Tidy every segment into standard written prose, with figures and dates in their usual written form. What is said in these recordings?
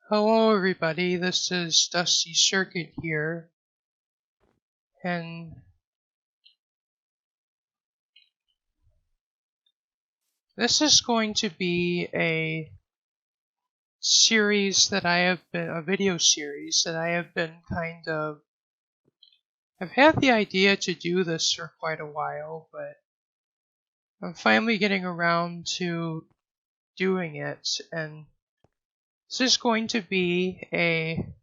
Hello everybody, this is Dusty Circuit here, and this is going to be a video series that I have been I've had the idea to do this for quite a while, but I'm finally getting around to doing it, and this is going to be kind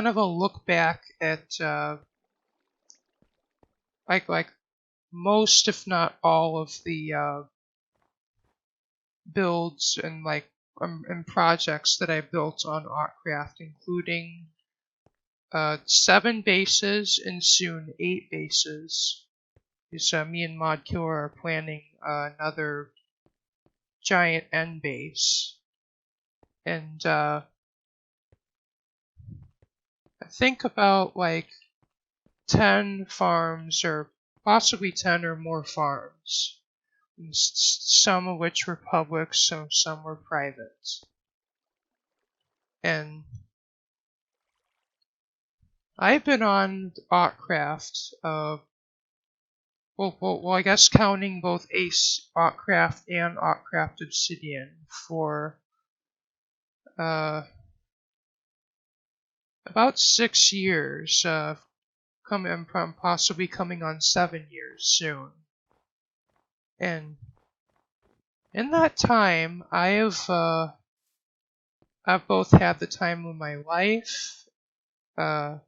of a look back at like most, if not all, of the builds and projects that I built on Autcraft, including 7 bases and soon 8 bases. Because me and Mod Killer are planning another giant end base, and I think about like 10 farms, or possibly 10 or more farms. Some of which were public, some were private. And I've been on Autcraft, I guess counting both Autcraft and Autcraft Obsidian for about 6 years, possibly coming on 7 years soon. And in that time, I've both had the time of my life, and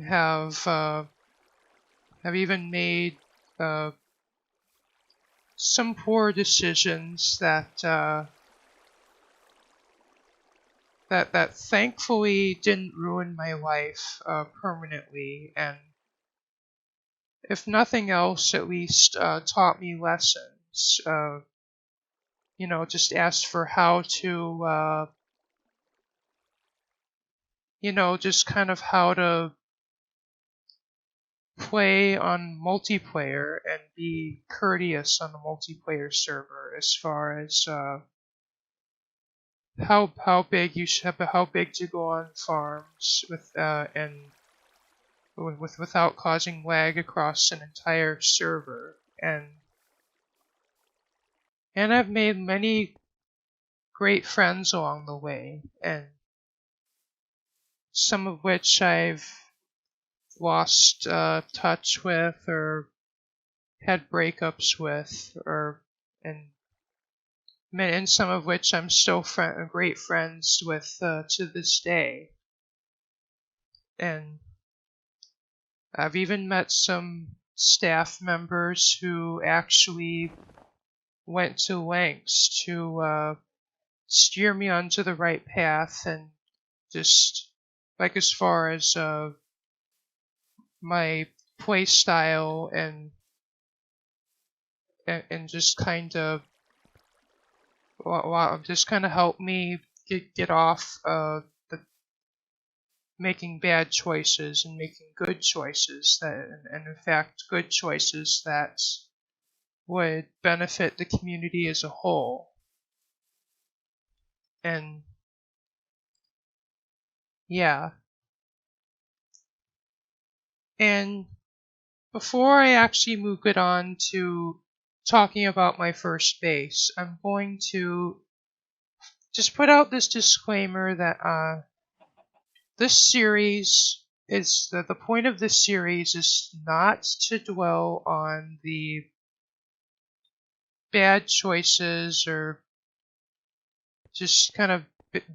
have even made some poor decisions that thankfully didn't ruin my life permanently, and if nothing else, at least taught me lessons. Just asked for how to, just kind of how to play on multiplayer and be courteous on the multiplayer server, as far as how big to go on farms without causing lag across an entire server. And I've made many great friends along the way, and some of which I've lost touch with, or had breakups with, and some of which I'm still great friends with to this day. And I've even met some staff members who actually went to lengths to steer me onto the right path, and just like as far as my play style and just kind of help me get off the making bad choices and making good choices, and in fact good choices that would benefit the community as a whole. And yeah. And before I actually get on to talking about my first base, I'm going to just put out this disclaimer that this series is the point of this series is not to dwell on the bad choices or just kind of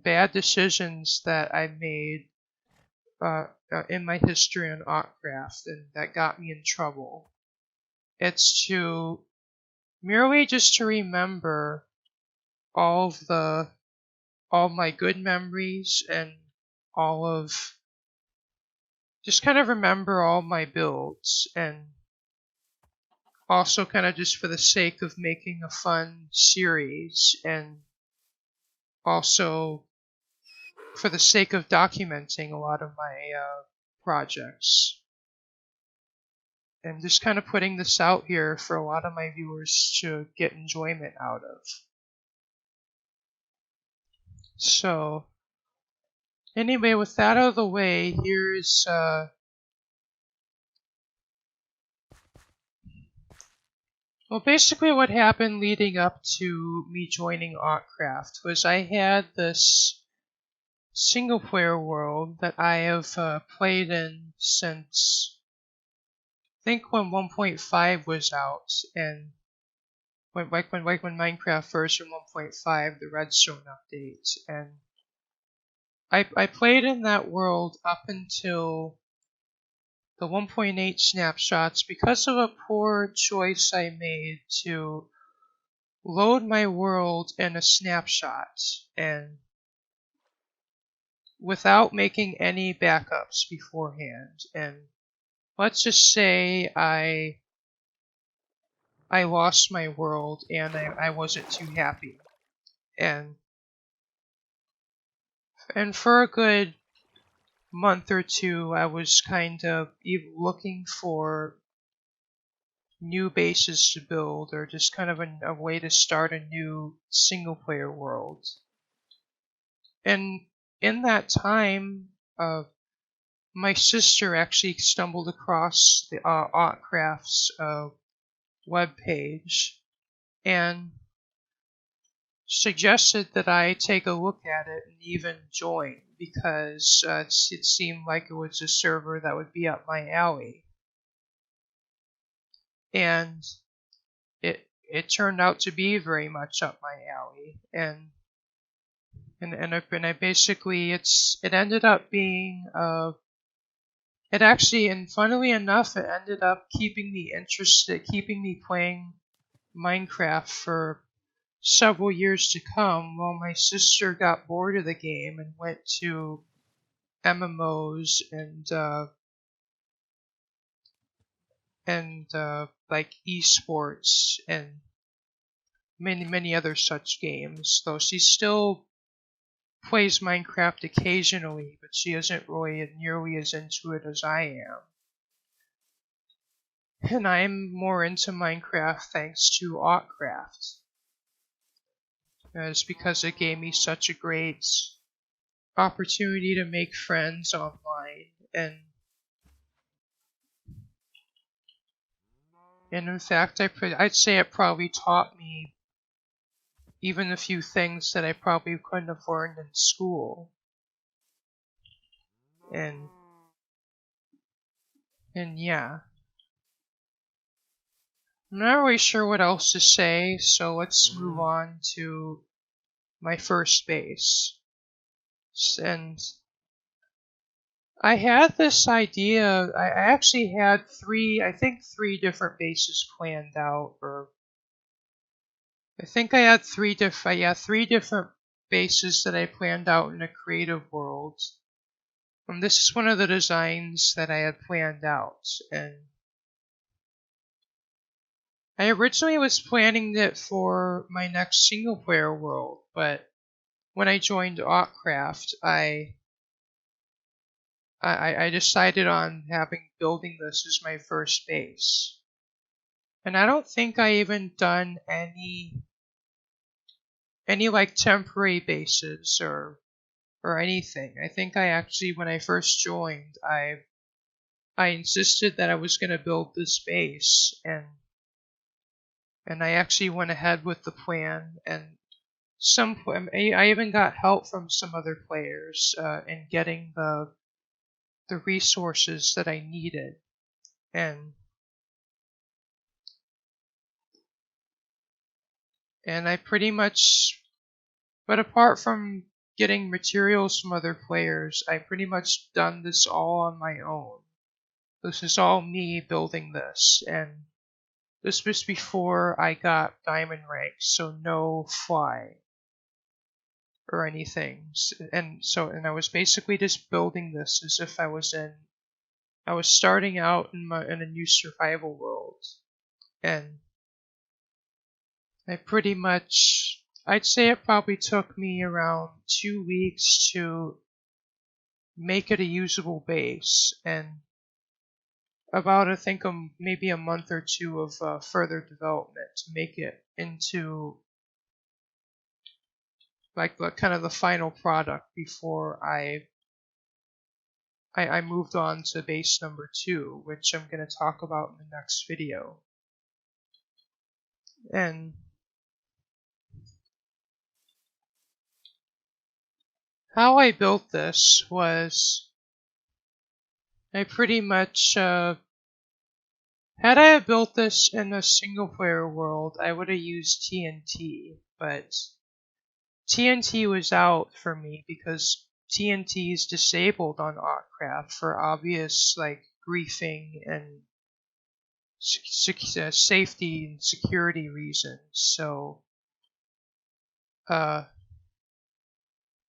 bad decisions that I made in my history on Autcraft, and that got me in trouble. It's merely just to remember all my good memories, and just kind of remember all my builds, and also kind of just for the sake of making a fun series, and also for the sake of documenting a lot of my projects, and just kind of putting this out here for a lot of my viewers to get enjoyment out of. So, anyway, with that out of the way, here's well, basically what happened leading up to me joining Autcraft was I had this single player world that I have played in since I think when 1.5 was out, and when Minecraft version 1.5, the Redstone update, and I played in that world up until the 1.8 snapshots because of a poor choice I made to load my world in a snapshot and without making any backups beforehand. And let's just say I lost my world and I wasn't too happy. And for a good month or two, I was kind of looking for new bases to build or just kind of a way to start a new single player world. And in that time, my sister actually stumbled across the Autcraft's webpage and suggested that I take a look at it and even join because it seemed like it was a server that would be up my alley. And it turned out to be very much up my alley. And I basically it ended up being it actually, and funnily enough, it ended up keeping me interested, keeping me playing Minecraft for several years to come while my sister got bored of the game and went to MMOs and like esports and many other such games. Though she still plays Minecraft occasionally, but she isn't really nearly as into it as I am. And I'm more into Minecraft thanks to Autcraft. It's because it gave me such a great opportunity to make friends online, and in fact, I'd say it probably taught me even a few things that I probably couldn't have learned in school. And yeah. I'm not really sure what else to say, so let's move on to my first base. And I had this idea, I actually had three different bases planned out, or I think I had three different bases that I planned out in a creative world. And this is one of the designs that I had planned out, and I originally was planning it for my next single player world, but when I joined Autcraft, I decided on building this as my first base. And I don't think I even done any like temporary bases or anything. I think I actually, when I first joined, I insisted that I was going to build this base, and I actually went ahead with the plan, and I even got help from some other players in getting the resources that I needed, and I pretty much, but apart from getting materials from other players, I pretty much done this all on my own. This is all me building this, and this was before I got diamond rank, so no fly or anything. And I was basically just building this as if I was starting out in a new survival world. And I'd say it probably took me around 2 weeks to make it a usable base, and about, I think, maybe a month or two of further development to make it into like kind of the final product before I moved on to base number 2, which I'm going to talk about in the next video. And how I built this was, I pretty much, had I built this in a single player world, I would have used TNT, but TNT was out for me because TNT is disabled on Autcraft for obvious, like, griefing and safety and security reasons. So, I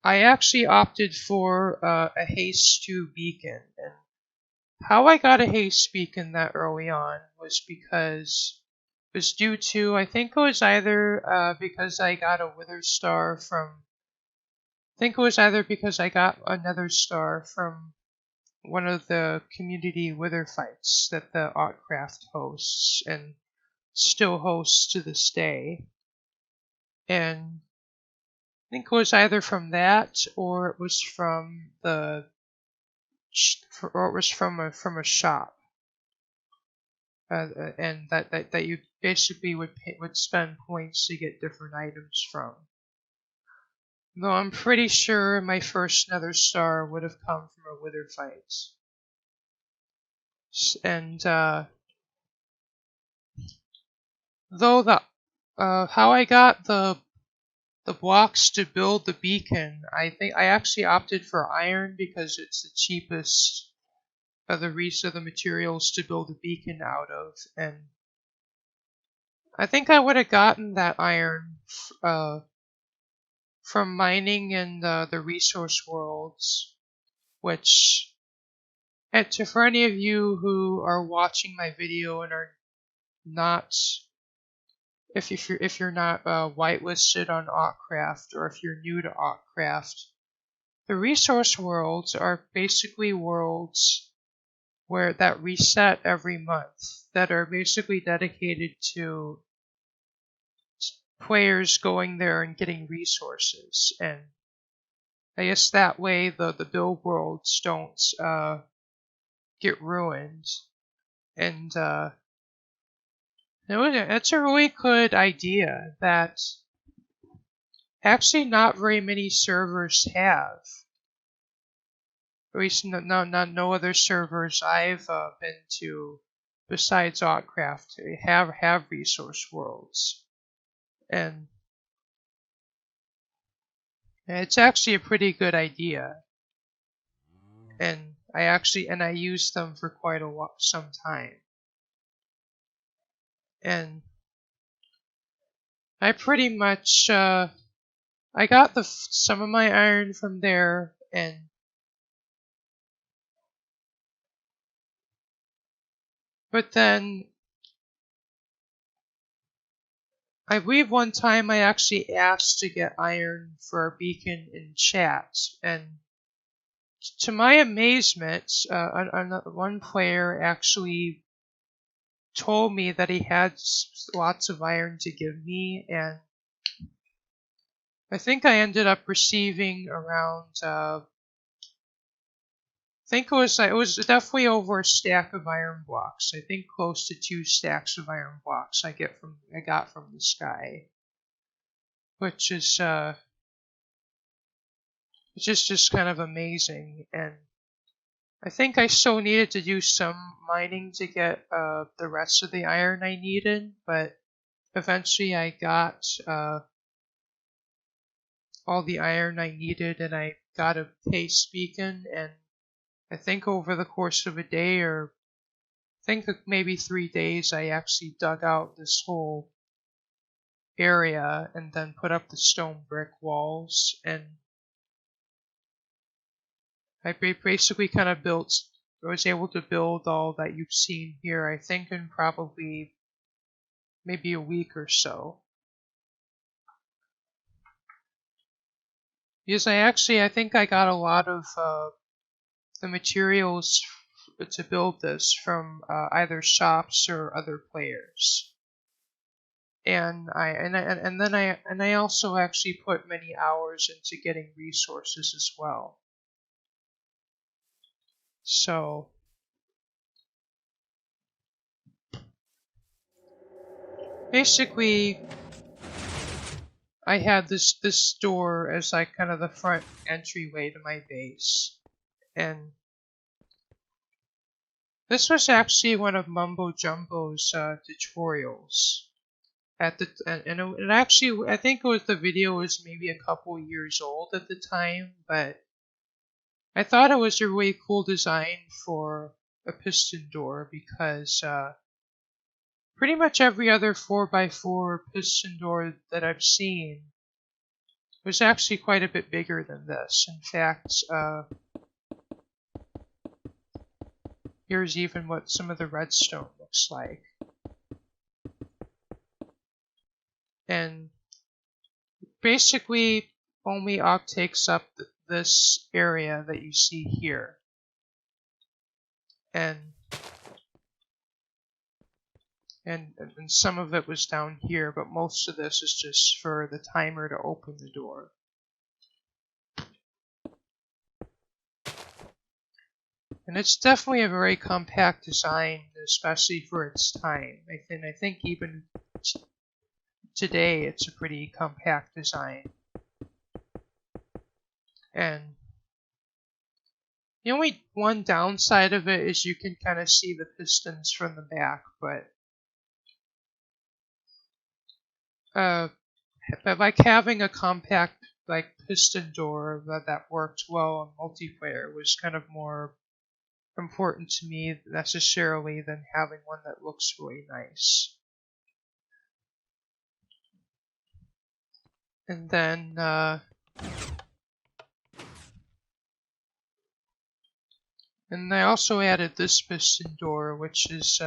actually opted for a haste 2 beacon, and how I got a haste beacon that early on was because it was due to, I think it was either because I got a wither star from, I think it was either because I got another star from one of the community wither fights that the Autcraft hosts and still hosts to this day. And I think it was either from that or it was from from a shop. And that you basically would spend points to get different items from. Though I'm pretty sure my first Nether Star would have come from a wither fight. And though how I got the blocks to build the beacon, I think I actually opted for iron because it's the cheapest of the materials to build a beacon out of, and I think I would have gotten that iron from mining in the resource worlds, which, for any of you who are watching my video and are not, if you're not whitelisted on Autcraft, or if you're new to Autcraft, the resource worlds are basically worlds that reset every month, that are basically dedicated to players going there and getting resources, and I guess that way the build worlds don't get ruined. And that's a really good idea that actually not very many servers have. At least no other servers I've been to besides Autcraft have resource worlds. And it's actually a pretty good idea. And I used them for quite some time. And I pretty much I got some of my iron from there, but then I believe one time I actually asked to get iron for a beacon in chat, and to my amazement, one player actually told me that he had lots of iron to give me, and I think I ended up receiving around, I think it was definitely over a stack of iron blocks. I think close to 2 stacks of iron blocks I got from the sky, which is just kind of amazing. And I think I still needed to do some mining to get the rest of the iron I needed, but eventually I got all the iron I needed, and I got a haste beacon, and I think over the course of a day, or I think maybe 3 days, I actually dug out this whole area and then put up the stone brick walls, and I basically kind of was able to build all that you've seen here, I think in probably maybe a week or so. Because I think I got a lot of the materials to build this from either shops or other players. and I also actually put many hours into getting resources as well. So basically, I had this door as like kind of the front entryway to my base, and this was actually one of Mumbo Jumbo's tutorials. It actually, I think the video was maybe a couple years old at the time, but I thought it was a really cool design for a piston door because pretty much every other 4x4 piston door that I've seen was actually quite a bit bigger than this. In fact, here's even what some of the redstone looks like. And basically, only takes up this area that you see here. And some of it was down here, but most of this is just for the timer to open the door. And it's definitely a very compact design, especially for its time. I think even today it's a pretty compact design. And the only one downside of it is you can kind of see the pistons from the back, but like having a compact like piston door that worked well in multiplayer was kind of more important to me necessarily than having one that looks really nice. And then and I also added this piston door, which is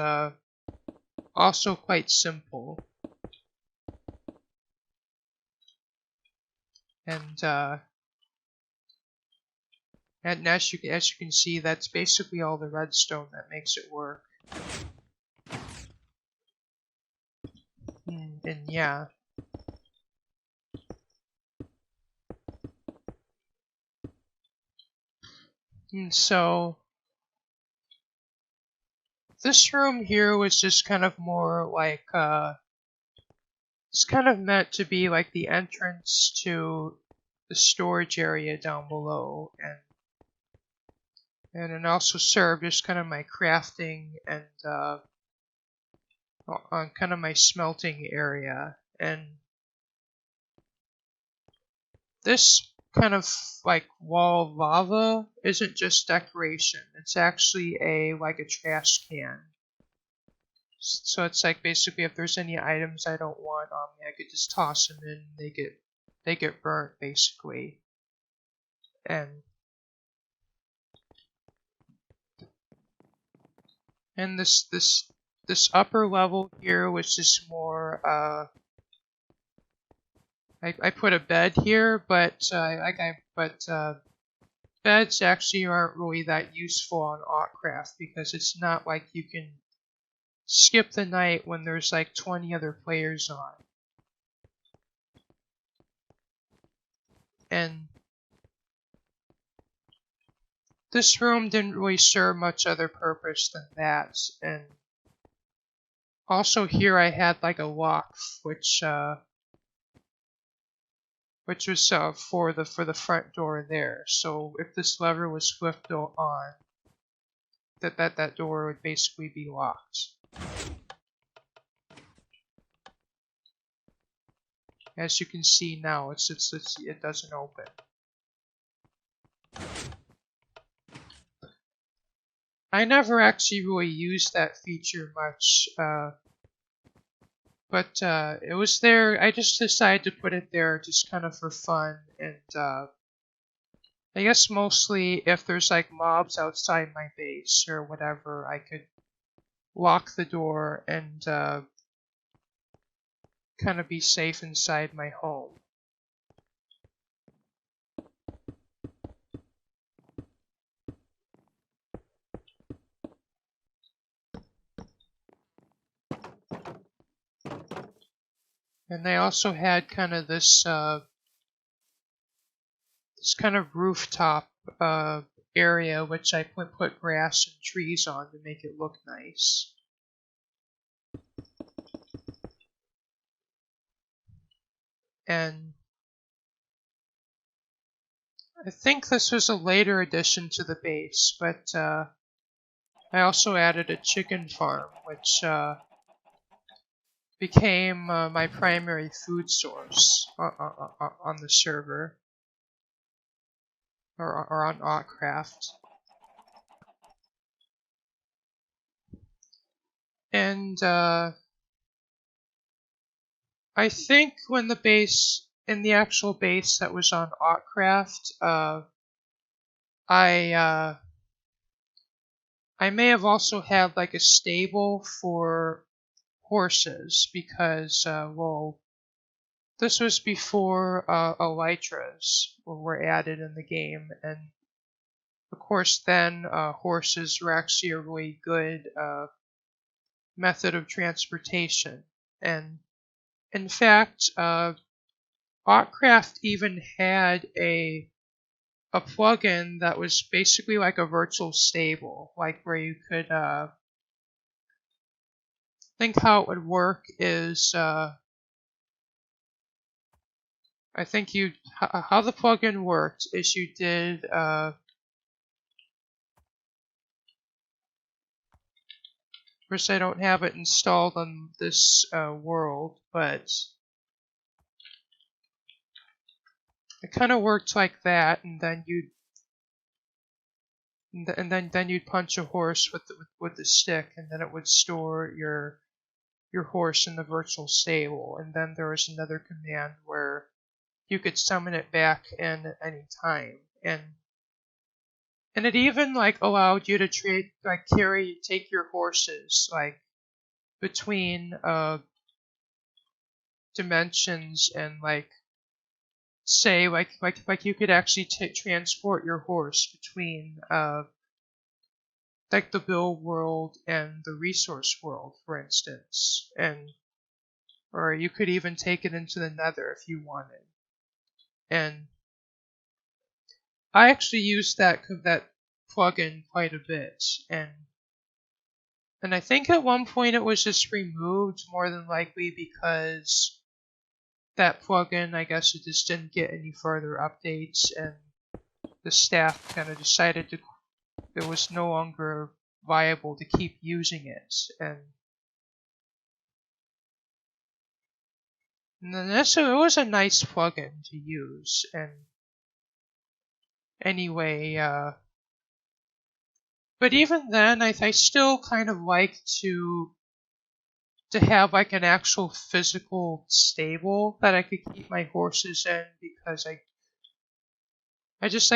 also quite simple. And as you can see, that's basically all the redstone that makes it work. And yeah. And so this room here was just kind of more like it's kind of meant to be like the entrance to the storage area down below, and it also served as kind of my crafting and on kind of my smelting area. And this kind of like wall of lava isn't just decoration, it's actually a trash can. So it's like basically if there's any items I don't want on me, I could just toss them in, they get burnt basically. And this upper level here was just more I put a bed here, but beds actually aren't really that useful on Autcraft because it's not like you can skip the night when there's like 20 other players on. And this room didn't really serve much other purpose than that. And also here I had like a lock, which was for the front door there. So if this lever was flipped on, that door would basically be locked. As you can see now, it doesn't open. I never actually really used that feature much, but it was there. I just decided to put it there just kind of for fun, and I guess mostly if there's like mobs outside my base or whatever, I could lock the door and kind of be safe inside my home. And they also had kind of this this kind of rooftop area which I put grass and trees on to make it look nice. And I think this was a later addition to the base, but I also added a chicken farm, which became my primary food source on the server, or on Autcraft. And I think when in the actual base that was on Autcraft, I may have also had like a stable for horses because, well, this was before elytras were added in the game, and of course then horses were actually a really good method of transportation. And in fact, Autcraft even had a plugin that was basically like a virtual stable, like where you could think how it would work is I think how the plugin worked is you did course I don't have it installed on this world, but it kind of worked like that, and then you'd punch a horse with the stick, and then it would store your horse in the virtual stable, and then there was another command where you could summon it back in any time, and it even like allowed you to take your horses like between dimensions, and like say like you could actually transport your horse between like the build world and the resource world, for instance, or you could even take it into the Nether if you wanted. And I actually used that plugin quite a bit, and I think at one point it was just removed, more than likely because that plugin, I guess it just didn't get any further updates, and the staff kind of decided it was no longer viable to keep using it. And then it was a nice plugin to use. And anyway, but even then, I still kind of like to have like an actual physical stable that I could keep my horses in, because I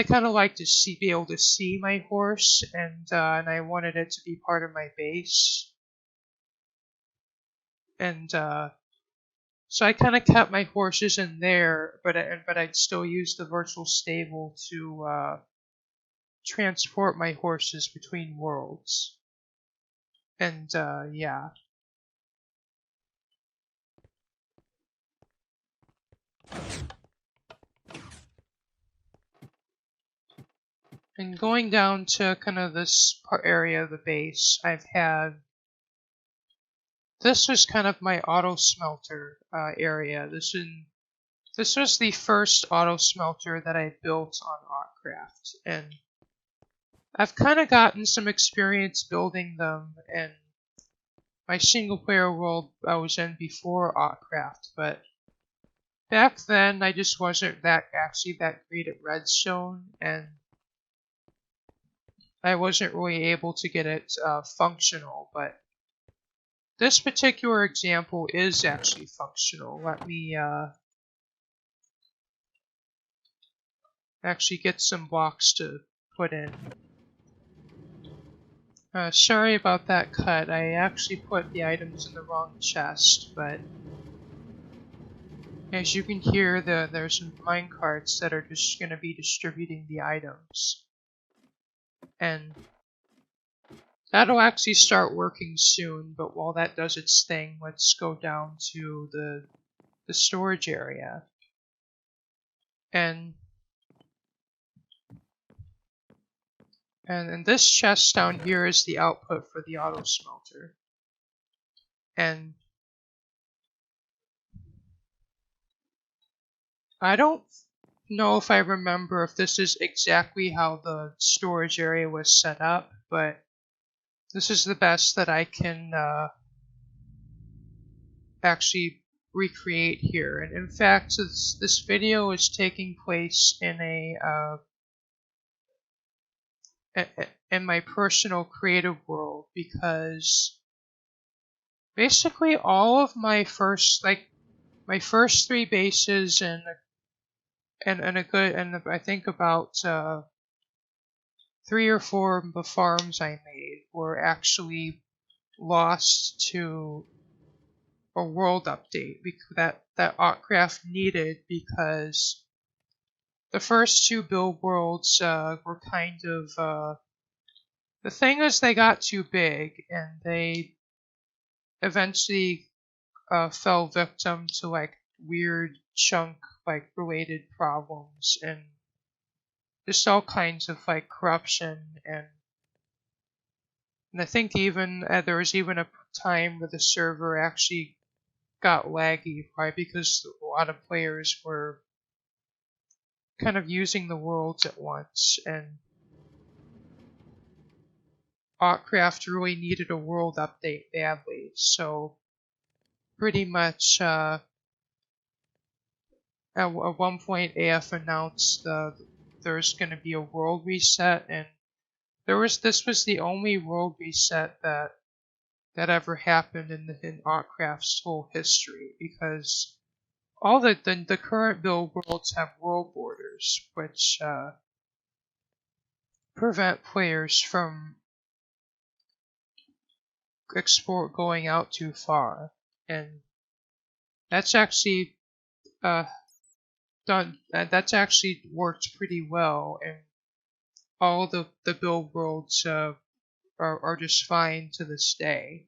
kind of like to be able to see my horse, and I wanted it to be part of my base, and so I kind of kept my horses in there, but I'd still use the virtual stable to transport my horses between worlds, and yeah. And going down to kind of this area of the base, this was kind of my auto smelter area. This was the first auto smelter that I built on Autcraft, and I've kind of gotten some experience building them in my single player world I was in before Autcraft, but back then I just wasn't that great at redstone, and I wasn't really able to get it functional. But this particular example is actually functional. Let me actually get some blocks to put in. Sorry about that cut. I actually put the items in the wrong chest, but as you can hear, there's some minecarts that are just going to be distributing the items. And that'll actually start working soon, but while that does its thing, let's go down to the the storage area. And this chest down here is the output for the auto smelter. And I don't know if I remember if this is exactly how the storage area was set up, but this is the best that I can actually recreate here. And in fact, this video is taking place in in my personal creative world, because basically all of my first 3 bases and I think about 3 or 4 of the farms I made were actually lost to a world update that Autcraft needed, because the first 2 build worlds were kind of the thing is, they got too big and they eventually fell victim to like weird chunk like related problems and just all kinds of like corruption, and I think even there was even a time where the server actually got laggy, right, because a lot of players were kind of using the worlds at once, and Autcraft really needed a world update badly. So pretty much at one point AF announced there's going to be a world reset, and this was the only world reset that ever happened in Autcraft's whole history, because all the current build worlds have world borders, which prevent players from going out too far, and that's actually that's actually worked pretty well, and all the build worlds are just fine to this day.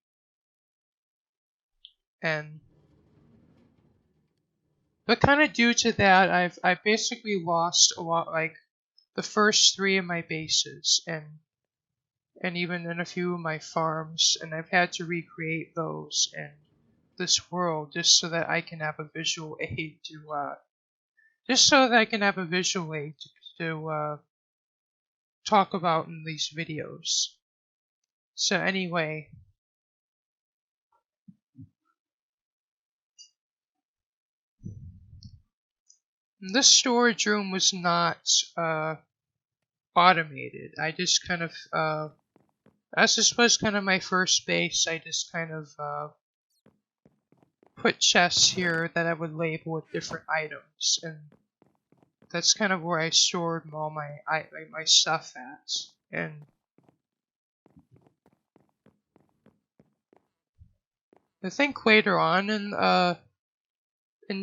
But kind of due to that, I've basically lost a lot, like the first 3 of my bases, and even in a few of my farms, and I've had to recreate those in this world just so that I can have a visual aid to talk about in these videos. So anyway, this storage room was not automated. I just kind of as this was kind of my first base, I just kind of put chests here that I would label with different items, and that's kind of where I stored all my stuff at. And I think later on in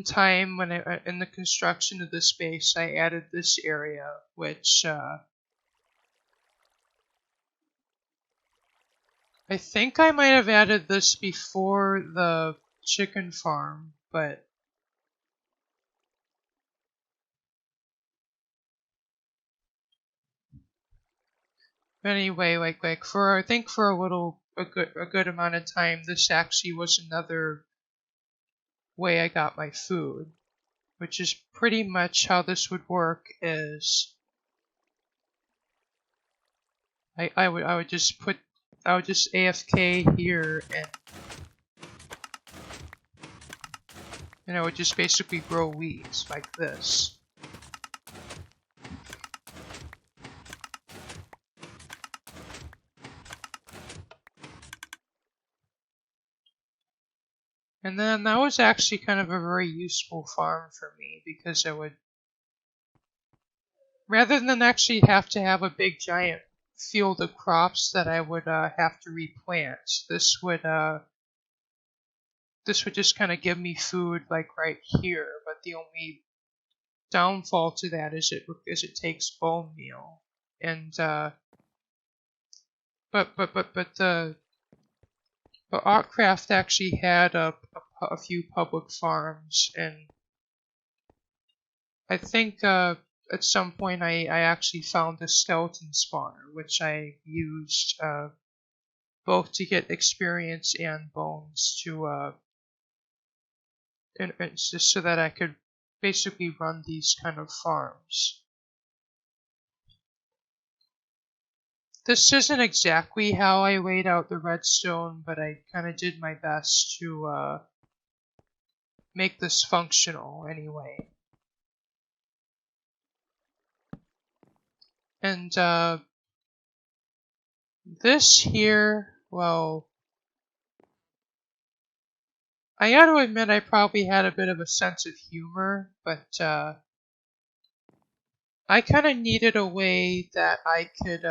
time, when in the construction of this base, I added this area, which I think I might have added this before the chicken farm, but anyway, like I think for a good amount of time, this actually was another way I got my food, which is pretty much how this would work. Is I would just AFK here, and I would just basically grow weeds like this. And then that was actually kind of a very useful farm for me, because I would, rather than actually have to have a big giant field of crops that I would have to replant, this would just kind of give me food like right here. But the only downfall to that is it takes bone meal, and but Autcraft actually had a a few public farms, and I think at some point I actually found a skeleton spawner, which I used both to get experience and bones to and just so that I could basically run these kind of farms. This isn't exactly how I laid out the redstone, but I kind of did my best to make this functional anyway. And this here, well, I gotta admit I probably had a bit of a sense of humor, but I kind of needed a way that I could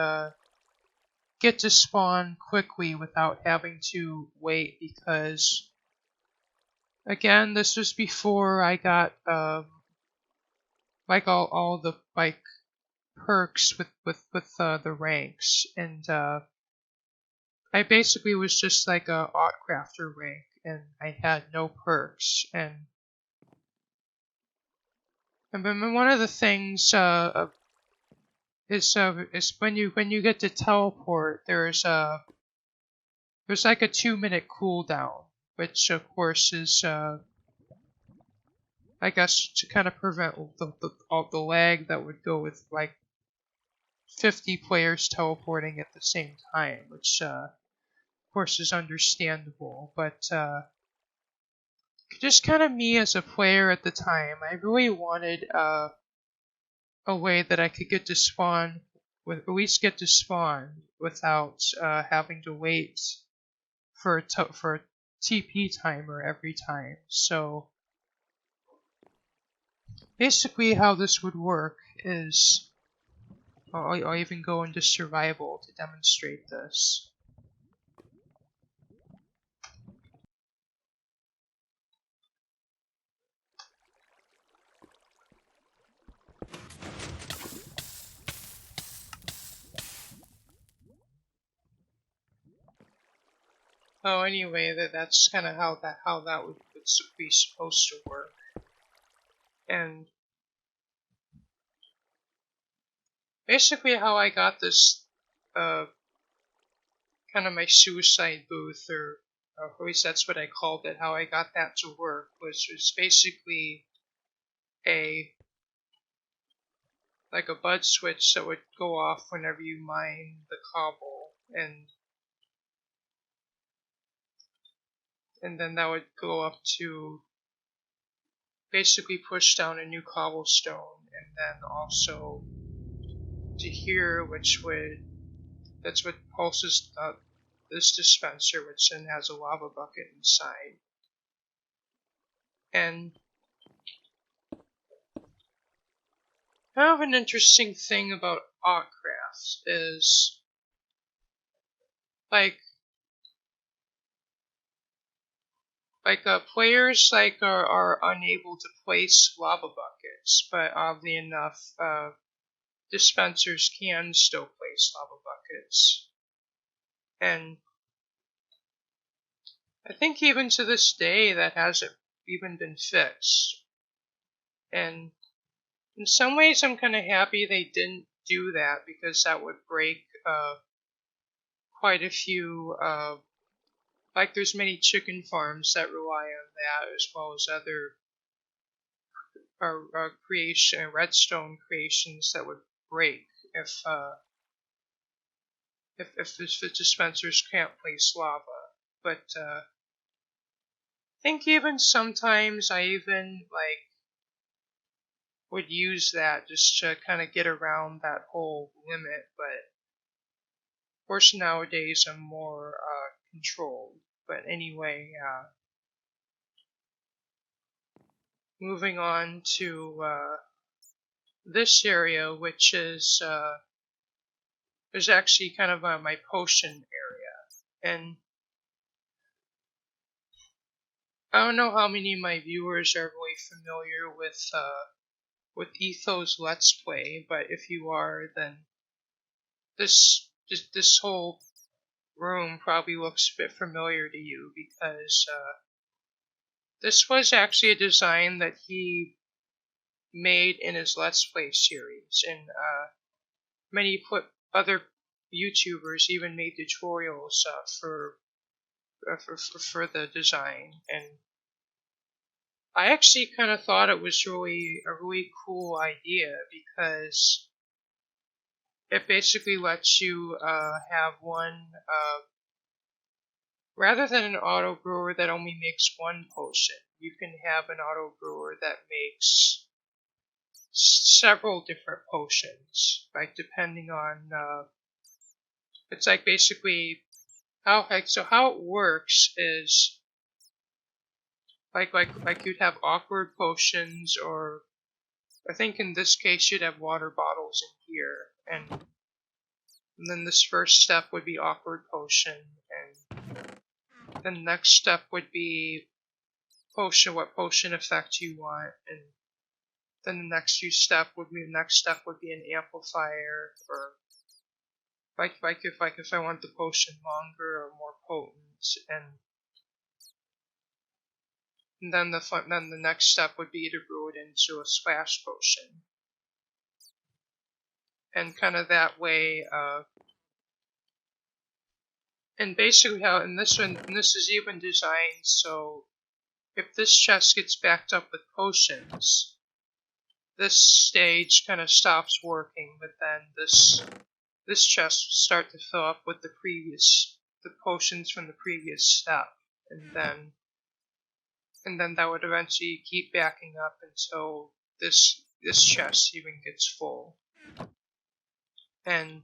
get to spawn quickly without having to wait, because again, this was before I got like all the like perks with the ranks, and I basically was just like a Autcrafter rank, and I had no perks. And then one of the things is when you get to teleport, there's like a 2-minute cooldown, which of course is I guess to kind of prevent all the lag that would go with like 50 players teleporting at the same time, which of course is understandable. But just kind of me as a player at the time, I really wanted a way that I could get to spawn, at least get to spawn without having to wait for a TP timer every time. So basically how this would work is, I'll even go into survival to demonstrate this. Oh, anyway, that's kind of how that would be supposed to work. And basically how I got this kind of my suicide booth, or at least that's what I called it, how I got that to work was basically like a bud switch that would go off whenever you mine the cobble, and then that would go up to basically push down a new cobblestone, and then also to here, that's what pulses this dispenser, which then has a lava bucket inside. And kind of an interesting thing about Autcraft is like players are unable to place lava buckets, but oddly enough, dispensers can still place lava buckets. And I think even to this day that hasn't even been fixed. And in some ways I'm kind of happy they didn't do that, because that would break quite a few, like there's many chicken farms that rely on that, as well as other redstone creations that would break if the dispensers can't place lava. But I think even sometimes I even would use that just to kind of get around that whole limit. But of course nowadays I'm more controlled. But anyway, moving on to this area, which is actually kind of my potion area. And I don't know how many of my viewers are really familiar with Etho's Let's Play, but if you are, then this whole room probably looks a bit familiar to you, because This was actually a design that he made in his Let's Play series, and many other YouTubers even made tutorials for the design, and I actually kind of thought it was a really cool idea because it basically lets you have one rather than an auto brewer that only makes one potion. You can have an auto brewer that makes several different potions, like depending on it's like basically how it works is like you'd have awkward potions, or I think in this case you'd have water bottles in here, and then this first step would be awkward potion, and then the next step would be what potion effect you want, and then the next step would be an amplifier, or if I want the potion longer or more potent, and then the next step would be to brew it into a splash potion, and kind of that way. And basically, this is even designed so if this chest gets backed up with potions, this stage kind of stops working, but then this chest will start to fill up with the potions from the previous step, and then that would eventually keep backing up until this chest even gets full. And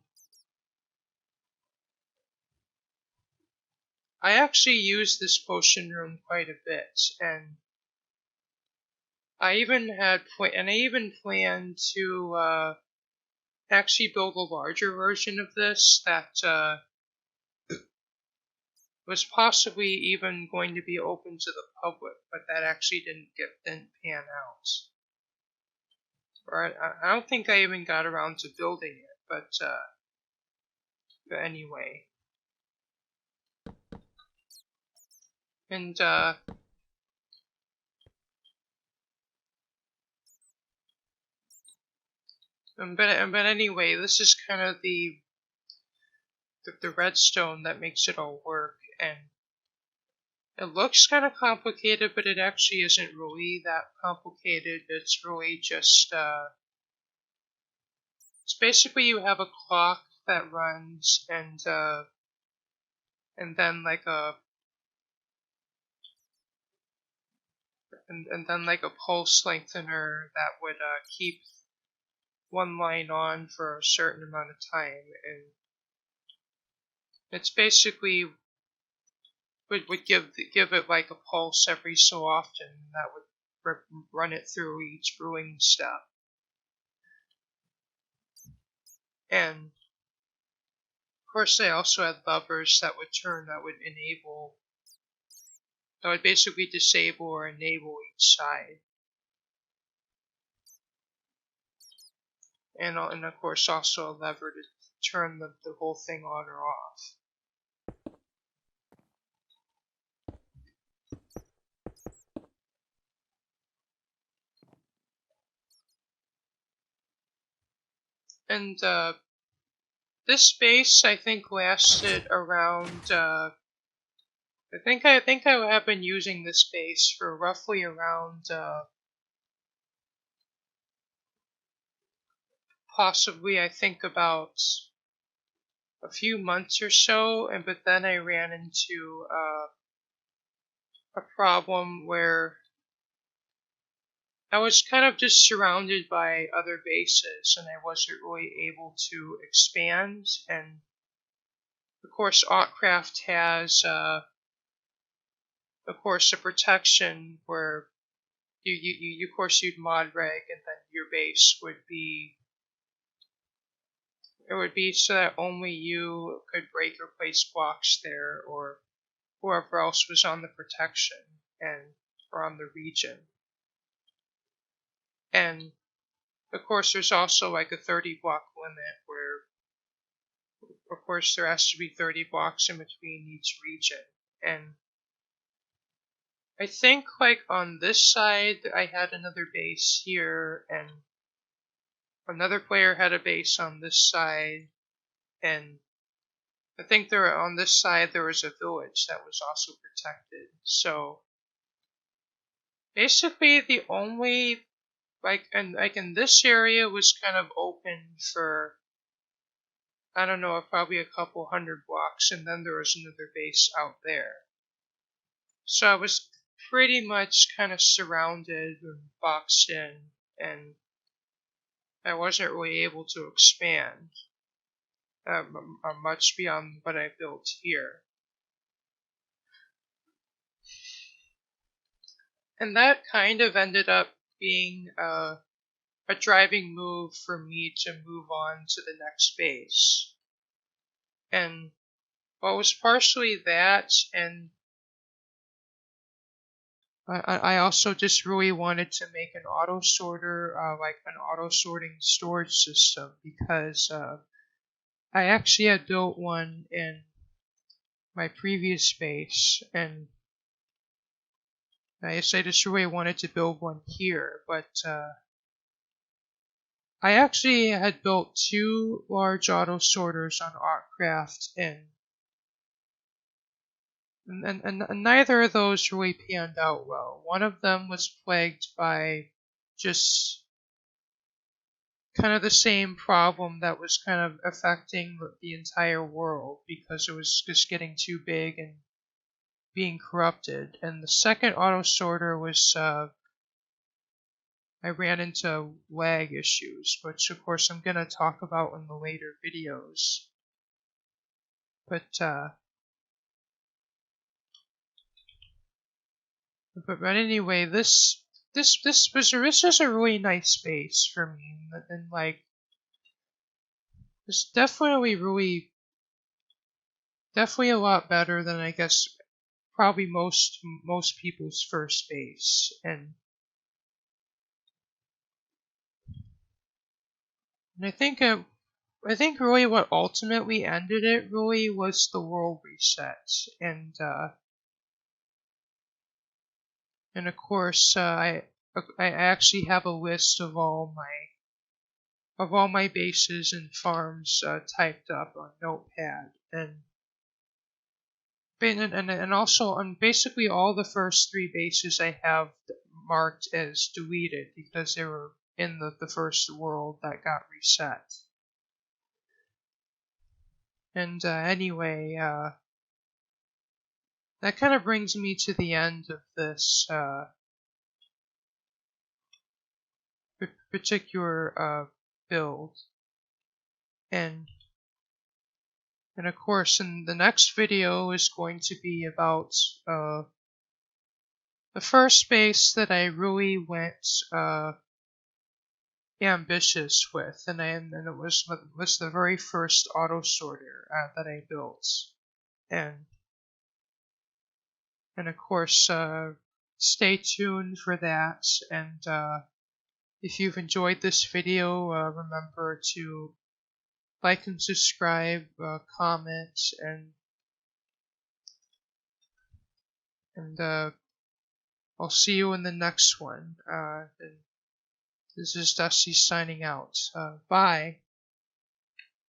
I actually use this potion room quite a bit, and I even planned to actually build a larger version of this that was possibly even going to be open to the public, but that actually didn't pan out. Or I don't think I even got around to building it, but anyway. And but anyway, this is kind of the redstone that makes it all work, and it looks kind of complicated, but it actually isn't really that complicated. It's really just it's basically you have a clock that runs, and then like a and then like a pulse lengthener that would keep one line on for a certain amount of time, and it's basically would give it like a pulse every so often that would run it through each brewing step. And of course they also had levers that would basically disable or enable each side. And of course also a lever to turn the whole thing on or off. And this base I think lasted around I think I have been using this base for roughly around possibly I think about a few months or so, but then I ran into a problem where I was kind of just surrounded by other bases, and I wasn't really able to expand. And of course, Autcraft has, of course, a protection where of course, you'd mod reg, and then your base would be. It would be so that only you could break or place blocks there, or whoever else was on the protection or on the region. And of course, there's also like a 30 block limit where, of course, there has to be 30 blocks in between each region. And I think like on this side I had another base here, and another player had a base on this side, and I think on this side there was a village that was also protected. So basically the only like in this area was kind of open for, I don't know, probably a couple hundred blocks, and then there was another base out there. So I was pretty much kind of surrounded and boxed in, and I wasn't really able to expand much beyond what I built here. And that kind of ended up being a driving move for me to move on to the next base. And well, it was partially that, and I also just really wanted to make an auto sorter, like an auto sorting storage system, because I actually had built one in my previous base, and I just really wanted to build one here, but I actually had built 2 large auto sorters on Autcraft, and neither of those really panned out well. One of them was plagued by just kind of the same problem that was kind of affecting the entire world, because it was just getting too big and being corrupted. And the second auto sorter was I ran into lag issues, which of course I'm going to talk about in the later videos. But anyway, this was a really nice space for me, and like it's definitely a lot better than, I guess, probably most people's first base. And I think really what ultimately ended it really was the world reset, and of course I actually have a list of all my bases and farms typed up on Notepad, and also on basically all the first 3 bases I have marked as deleted because they were in the first world that got reset. And anyway, that kind of brings me to the end of this particular build. And of course, in the next video is going to be about the first base that I really went ambitious with, and it was the very first auto sorter that I built, and of course stay tuned for that. And if you've enjoyed this video, remember to like and subscribe, comment, and I'll see you in the next one. And this is Dusty signing out. Bye.